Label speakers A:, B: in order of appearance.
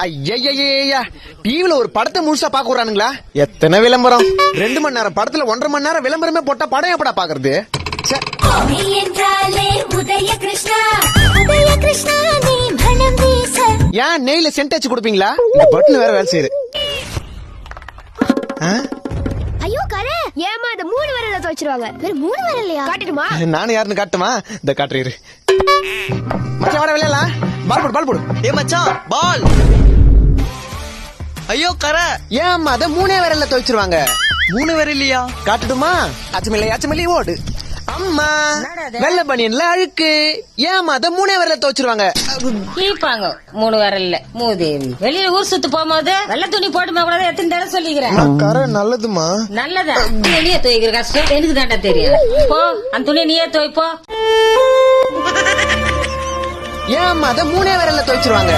A: ஐயா டிவில ஒரு படத்தை முழுசா பாக்க விடுறானுங்களா? எத்தனை விளம்பரம்! 2 மணி நேரம் படத்துல 1.5 மணி நேரம் விளம்பரமே போட்டா படம் எப்படா பாக்குறது? ஏன் நெய்ல சென்ட் வச்சு கொடுப்பீங்களா? இந்த பட்டன் வேற வேலை செய்யுது.
B: ஐயோ கரே, ஏமா இந்த 3 விரல்ல துவைச்சிருவாங்க. வேற 3 விரல்லையா? காட்டிடுமா?
A: நானும் யாருன்னு காட்டுமா? இந்த காட்டுறீரு. மச்சான் வாடா விளையாடலாம். பால் போடு.
C: ஏ மச்சான் பால். ஐயோ கரை.
A: ஏன் அத 3 விரல்ல துவைச்சிருவாங்க?
C: 3 விரல்லையா?
A: காட்டுடுமா? அச்சமில்லை ஓடு. அம்மா வெள்ள பனியன்ல அழுக்கு. ஏன் அத 3 விரல்ல துவைச்சிருவாங்க?
D: கீப்பாங்க 3 விரல்ல மூதேவி. வெளியில ஊர் சுத்து போகும்போது வெள்ள துணி போட்டுமா கூட எத்தனை தடவை சொல்லிக்கிறேன்.
A: கரை நல்லதுமா?
D: நல்லதா? நீயே துவைக்கிற கஷ்டம் எனக்கு தாண்டா தெரியும். போ அந்த துணியை நீயே துவைப்போ.
A: ஏன் அத 3 விரல்ல துவைச்சிருவாங்க?